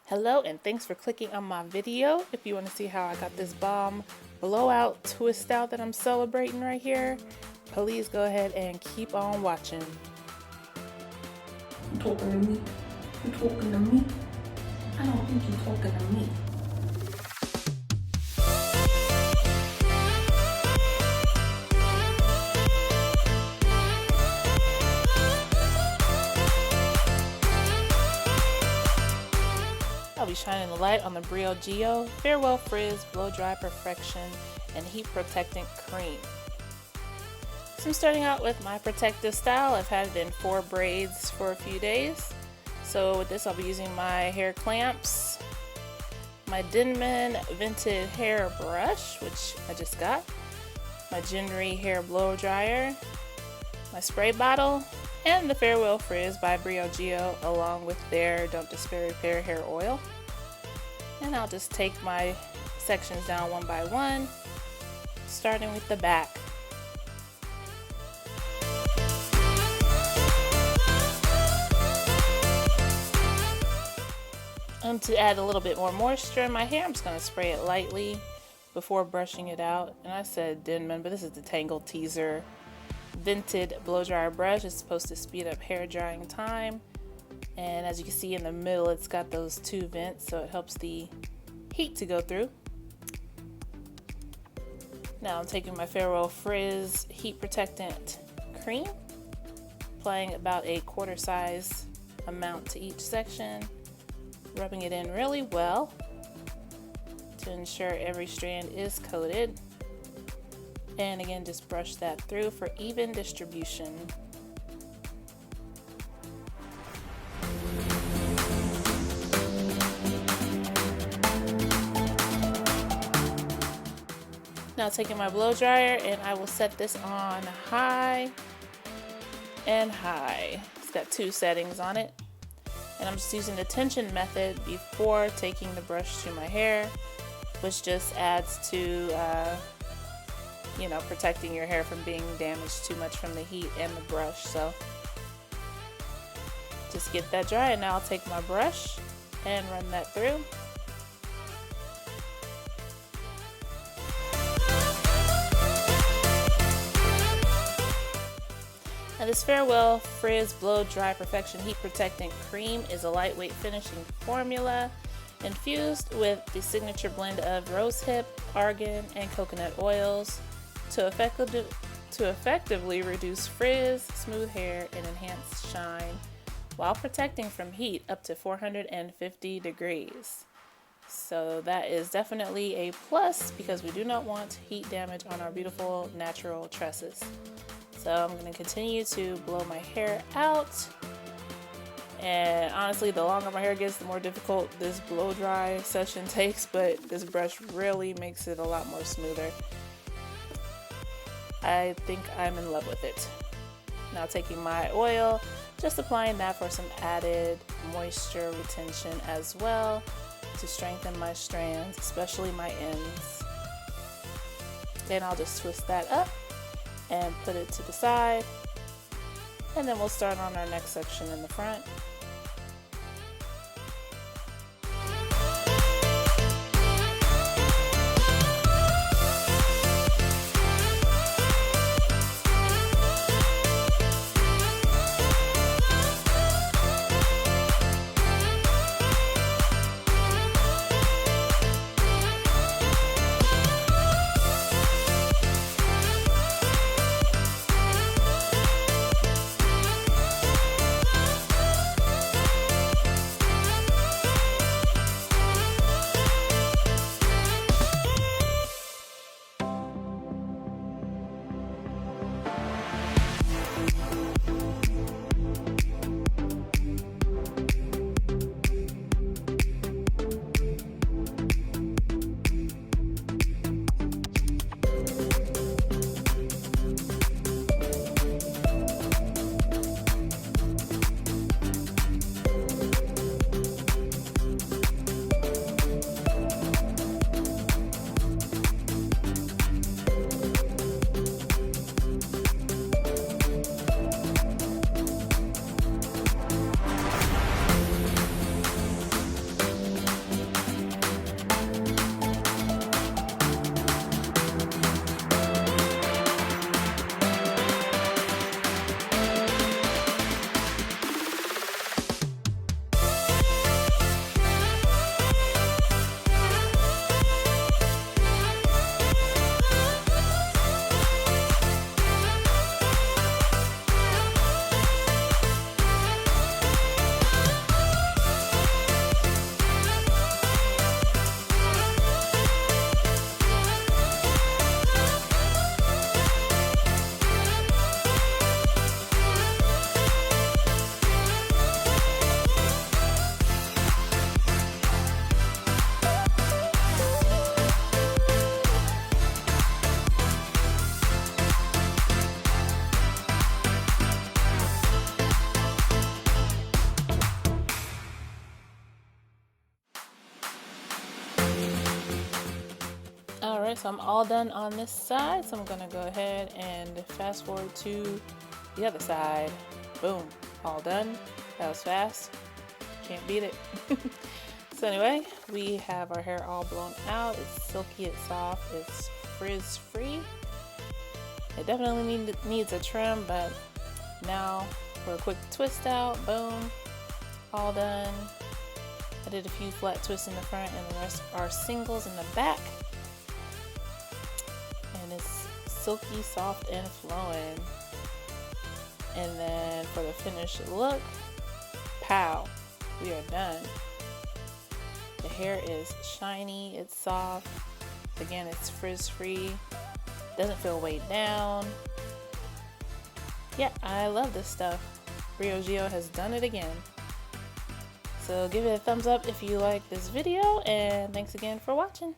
Hello and thanks for clicking on my video. If you want to see how I got this bomb blowout twist out that I'm celebrating right here, please go ahead and keep on watching. You talking to me? You talking to me? I don't think you're talking to me. I'll be shining the light on the Briogeo Farewell Frizz Blow Dry Perfection and Heat Protectant Cream. So I'm starting out with my protective style. I've had it in 4 braids for a few days. So with this I'll be using my hair clamps, my Denman Vented hair brush, which I just got, my Ginry hair blow dryer, my spray bottle, and the Farewell Frizz by Briogeo along with their Don't Despair Repair hair oil. And I'll just take my sections down one by one, starting with the back. And to add a little bit more moisture in my hair, I'm just going to spray it lightly before brushing it out. And I said Denman, but this is the Tangle Teaser Vented blow dryer brush. It's supposed to speed up hair drying time, and as you can see in the middle it's got those 2 vents, so it helps the heat to go through. Now I'm taking my Farewell Frizz heat protectant cream, applying about a quarter size amount to each section, rubbing it in really well to ensure every strand is coated. And again, just brush that through for even distribution. Now taking my blow dryer, and I will set this on high and high. It's got 2 settings on it. And I'm just using the tension method before taking the brush to my hair, which just adds to protecting your hair from being damaged too much from the heat and the brush. So just get that dry, and now I'll take my brush and run that through. Now this Farewell Frizz Blow Dry Perfection Heat Protectant Cream is a lightweight finishing formula infused with the signature blend of rosehip, argan, and coconut oils to effectively reduce frizz, smooth hair, and enhance shine while protecting from heat up to 450 degrees. So that is definitely a plus because we do not want heat damage on our beautiful natural tresses. So I'm going to continue to blow my hair out. And honestly, the longer my hair gets, the more difficult this blow dry session takes, but this brush really makes it a lot more smoother. I think I'm in love with it. Now taking my oil, just applying that for some added moisture retention as well to strengthen my strands, especially my ends. Then I'll just twist that up and put it to the side, and then we'll start on our next section in the front. Alright, so I'm all done on this side, so I'm gonna go ahead and fast forward to the other side. Boom, all done. That was fast. Can't beat it. So anyway, we have our hair all blown out. It's silky, it's soft, it's frizz free. It definitely needs a trim, but now for a quick twist out. Boom, all done. I did a few flat twists in the front and the rest are singles in the back. And it's silky, soft, and flowing. And then for the finished look, pow, we are done. The hair is shiny, it's soft. Again, it's frizz free, doesn't feel weighed down. Yeah, I love this stuff. Briogeo has done it again. So give it a thumbs up if you like this video, and thanks again for watching.